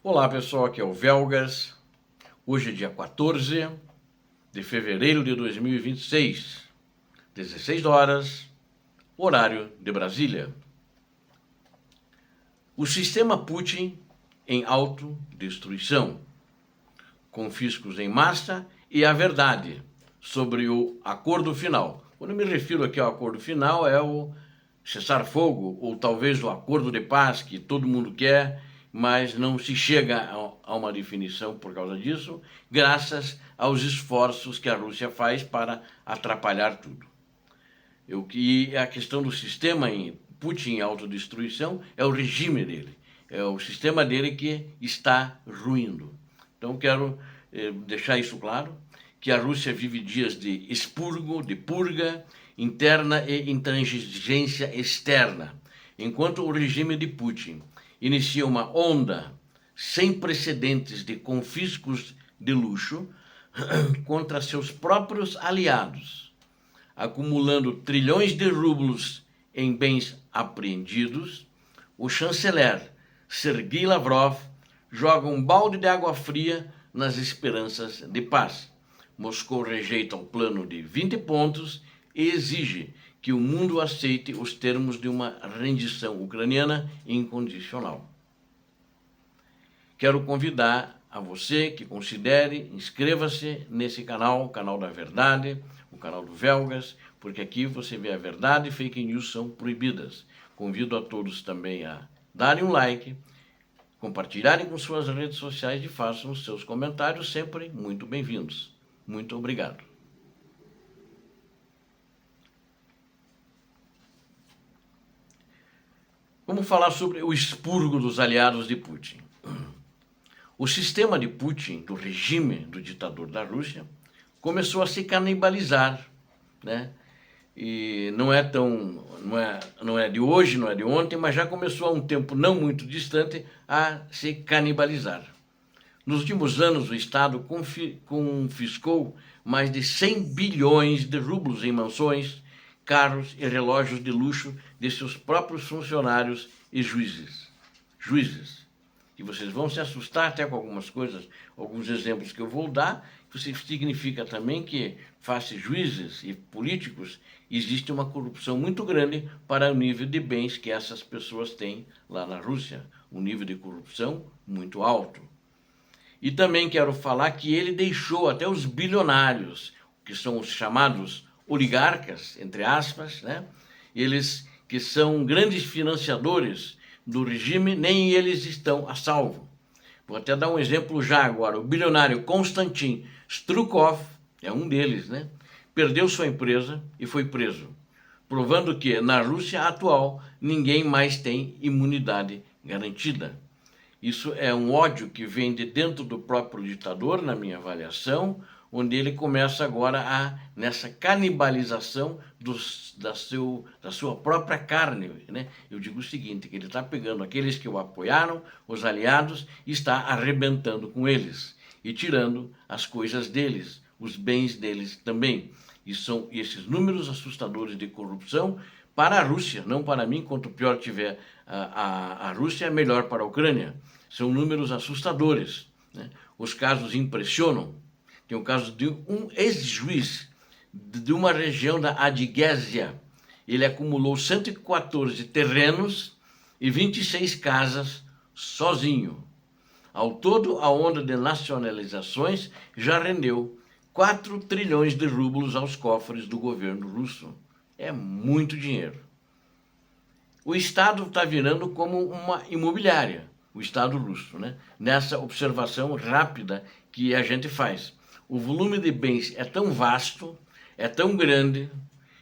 Olá pessoal, aqui é o Velgas. Hoje é dia 14 de fevereiro de 2026, 16 horas, horário de Brasília. O sistema Putin em autodestruição, confiscos em massa e a verdade sobre o acordo final. Quando eu me refiro aqui ao acordo final, é o cessar-fogo, ou talvez o acordo de paz que todo mundo quer, mas não se chega a uma definição por causa disso, graças aos esforços que a Rússia faz para atrapalhar tudo. E a questão do sistema em Putin em autodestruição é o regime dele, é o sistema dele que está ruindo. Então quero deixar isso claro, que a Rússia vive dias de expurgo, de purga interna e intransigência externa, enquanto o regime de Putin inicia uma onda sem precedentes de confiscos de luxo contra seus próprios aliados, acumulando trilhões de rublos em bens apreendidos. O chanceler Sergei Lavrov joga um balde de água fria nas esperanças de paz. Moscou rejeita o plano de 20 pontos e exige que o mundo aceite os termos de uma rendição ucraniana incondicional. Quero convidar a você que considere, inscreva-se nesse canal, o canal da verdade, o canal do Velgas, porque aqui você vê a verdade e fake news são proibidas. Convido a todos também a darem um like, compartilharem com suas redes sociais e façam os seus comentários sempre muito bem-vindos. Muito obrigado. Vamos falar sobre o expurgo dos aliados de Putin. O sistema de Putin, do regime do ditador da Rússia, começou a se canibalizar, né? E não é de hoje, não é de ontem, mas já começou há um tempo não muito distante a se canibalizar. Nos últimos anos, o Estado confiscou mais de 100 bilhões de rublos em mansões, carros e relógios de luxo de seus próprios funcionários e juízes. E vocês vão se assustar até com algumas coisas, alguns exemplos que eu vou dar, que significa também que, face juízes e políticos, existe uma corrupção muito grande para o nível de bens que essas pessoas têm lá na Rússia, um nível de corrupção muito alto. E também quero falar que ele deixou até os bilionários, que são os chamados oligarcas, entre aspas, né? Eles que são grandes financiadores do regime, nem eles estão a salvo. Vou até dar um exemplo já agora. O bilionário Konstantin Strukov, é um deles, né? Perdeu sua empresa e foi preso, provando que na Rússia atual ninguém mais tem imunidade garantida. Isso é um ódio que vem de dentro do próprio ditador, na minha avaliação, onde ele começa agora nessa canibalização da sua própria carne, né? Eu digo o seguinte, que ele está pegando aqueles que o apoiaram, os aliados, e está arrebentando com eles e tirando as coisas deles, os bens deles também. E são esses números assustadores de corrupção para a Rússia, não para mim. Quanto pior tiver a Rússia, é melhor para a Ucrânia. São números assustadores, né? Os casos impressionam. Tem o caso de um ex-juiz de uma região da Adiguésia. Ele acumulou 114 terrenos e 26 casas sozinho. Ao todo, a onda de nacionalizações já rendeu 4 trilhões de rublos aos cofres do governo russo. É muito dinheiro. O Estado está virando como uma imobiliária, o Estado russo, né? Nessa observação rápida que a gente faz. O volume de bens é tão vasto, é tão grande,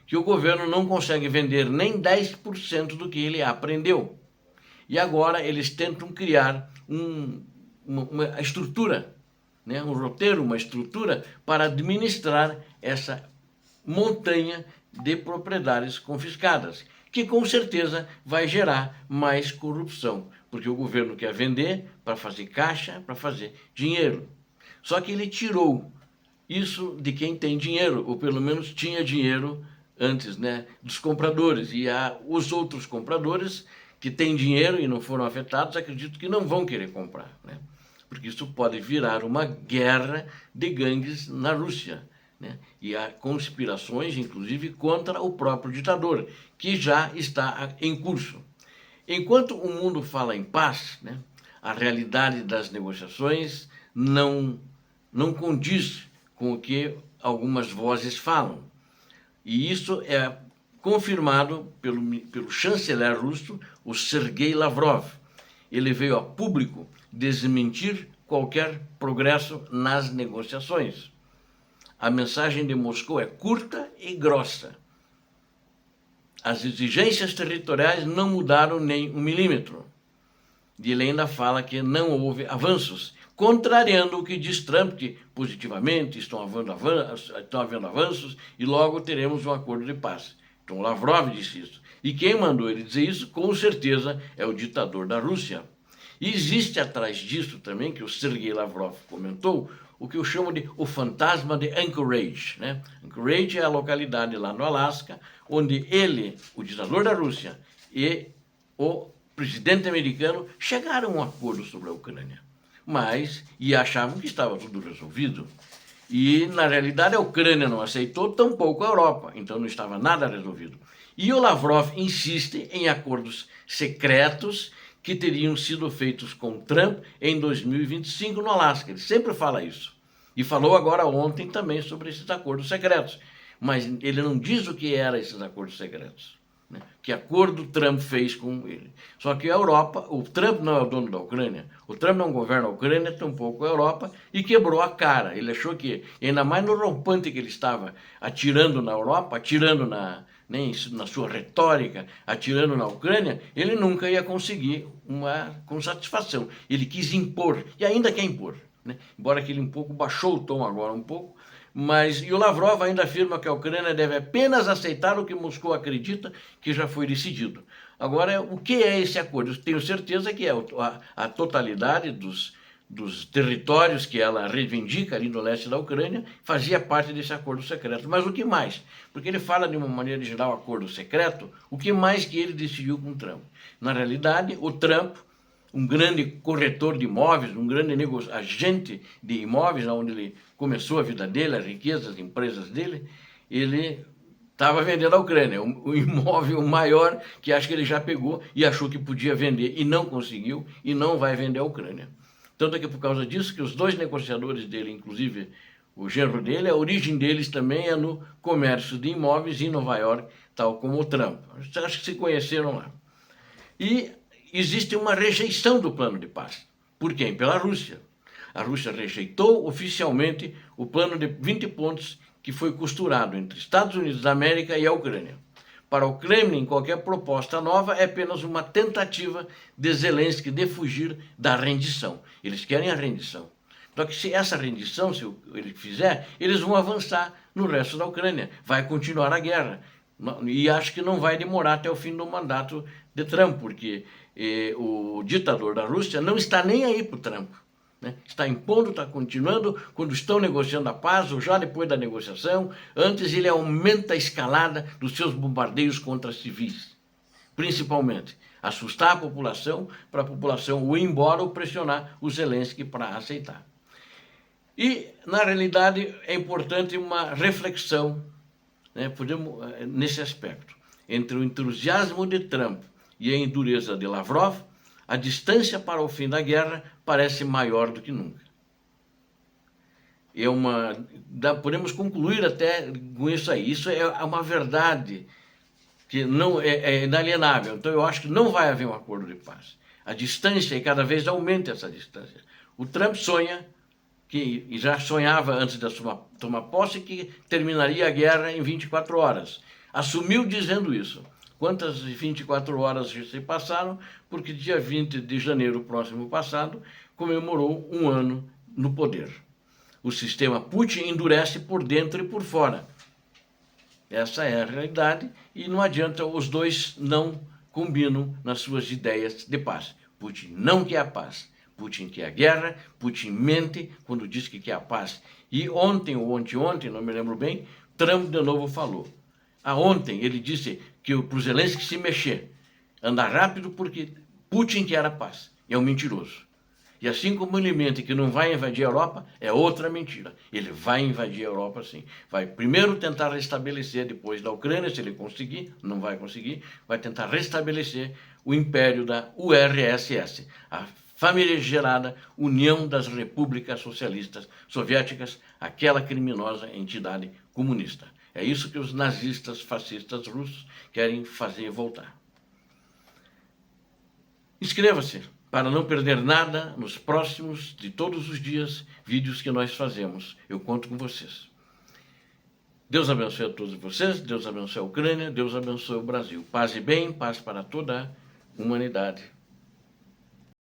que o governo não consegue vender nem 10% do que ele aprendeu. E agora eles tentam criar uma estrutura, né? Um roteiro, uma estrutura para administrar essa montanha de propriedades confiscadas, que com certeza vai gerar mais corrupção, porque o governo quer vender para fazer caixa, para fazer dinheiro. Só que ele tirou isso de quem tem dinheiro, ou pelo menos tinha dinheiro antes, né, dos compradores. E os outros compradores que têm dinheiro e não foram afetados, acredito que não vão querer comprar, né? porque isso pode virar uma guerra de gangues na Rússia, né? E há conspirações, inclusive, contra o próprio ditador, que já está em curso. Enquanto o mundo fala em paz, né, a realidade das negociações não condiz com o que algumas vozes falam. E isso é confirmado pelo chanceler russo, o Sergei Lavrov. Ele veio a público desmentir qualquer progresso nas negociações. A mensagem de Moscou é curta e grossa. As exigências territoriais não mudaram nem 1 milímetro. E ele ainda fala que não houve avanços, contrariando o que diz Trump, que positivamente estão havendo avanços e logo teremos um acordo de paz. Então Lavrov disse isso. E quem mandou ele dizer isso, com certeza, é o ditador da Rússia. E existe atrás disso também, que o Sergei Lavrov comentou, o que eu chamo de o fantasma de Anchorage, né? Anchorage é a localidade lá no Alasca, onde ele, o ditador da Rússia, e o presidente americano chegaram a um acordo sobre a Ucrânia. E achavam que estava tudo resolvido. E, na realidade, a Ucrânia não aceitou, tampouco a Europa, então não estava nada resolvido. E o Lavrov insiste em acordos secretos que teriam sido feitos com Trump em 2025 no Alasca. Ele sempre fala isso. E falou agora ontem também sobre esses acordos secretos. Mas ele não diz o que eram esses acordos secretos. Né? Que acordo Trump fez com ele. Só que a Europa, o Trump não é o dono da Ucrânia, o Trump não governa a Ucrânia, tampouco a Europa, e quebrou a cara. Ele achou que, ainda mais no rompante que ele estava atirando na Europa, atirando na sua retórica, atirando na Ucrânia, ele nunca ia conseguir com satisfação. Ele quis impor, e ainda quer impor. Né? Embora que ele um pouco baixou o tom agora um pouco, e o Lavrov ainda afirma que a Ucrânia deve apenas aceitar o que Moscou acredita que já foi decidido. Agora, o que é esse acordo? Eu tenho certeza que é a totalidade dos territórios que ela reivindica ali no leste da Ucrânia fazia parte desse acordo secreto. Mas o que mais? Porque ele fala de uma maneira geral acordo secreto, o que mais que ele decidiu com o Trump? Na realidade, o Trump, um grande corretor de imóveis, um grande agente de imóveis, onde ele começou a vida dele, as riquezas, as empresas dele, ele estava vendendo a Ucrânia, o imóvel maior que acho que ele já pegou e achou que podia vender e não conseguiu e não vai vender a Ucrânia. Tanto é que por causa disso que os dois negociadores dele, inclusive o genro dele, a origem deles também é no comércio de imóveis em Nova York, tal como o Trump. Acho que se conheceram lá. E existe uma rejeição do plano de paz. Por quem? Pela Rússia. A Rússia rejeitou oficialmente o plano de 20 pontos que foi costurado entre Estados Unidos da América e a Ucrânia. Para o Kremlin, qualquer proposta nova é apenas uma tentativa de Zelensky de fugir da rendição. Eles querem a rendição. Só que se essa rendição, se ele fizer, eles vão avançar no resto da Ucrânia. Vai continuar a guerra. E acho que não vai demorar até o fim do mandato de Trump, porque o ditador da Rússia não está nem aí para o Trump. Né? Está impondo, está continuando, quando estão negociando a paz, ou já depois da negociação, antes ele aumenta a escalada dos seus bombardeios contra civis, principalmente assustar a população, para a população ir embora ou pressionar o Zelensky para aceitar. E, na realidade, é importante uma reflexão, né, nesse aspecto, entre o entusiasmo de Trump e a endureza de Lavrov. A distância para o fim da guerra parece maior do que nunca. Podemos concluir até com isso aí. Isso é uma verdade que não é inalienável. Então eu acho que não vai haver um acordo de paz. A distância, e cada vez aumenta essa distância. O Trump sonha, e já sonhava antes de tomar posse, que terminaria a guerra em 24 horas. Assumiu dizendo isso. Quantas 24 horas se passaram? Porque dia 20 de janeiro próximo passado comemorou 1 ano no poder. O sistema Putin endurece por dentro e por fora. Essa é a realidade e não adianta, os dois não combinam nas suas ideias de paz. Putin não quer a paz. Putin quer a guerra, Putin mente quando diz que quer a paz. E ontem ou anteontem, não me lembro bem, Trump de novo falou. Ontem ele disse que para o Zelensky se mexer, andar rápido, porque Putin quer a paz. É um mentiroso. E assim como ele mente que não vai invadir a Europa, é outra mentira. Ele vai invadir a Europa, sim. Vai primeiro tentar restabelecer, depois da Ucrânia, se ele conseguir, não vai conseguir, vai tentar restabelecer o império da URSS, a famigerada União das Repúblicas Socialistas Soviéticas, aquela criminosa entidade comunista. É isso que os nazistas fascistas russos querem fazer voltar. Inscreva-se para não perder nada nos próximos, de todos os dias, vídeos que nós fazemos. Eu conto com vocês. Deus abençoe a todos vocês, Deus abençoe a Ucrânia, Deus abençoe o Brasil. Paz e bem, paz para toda a humanidade.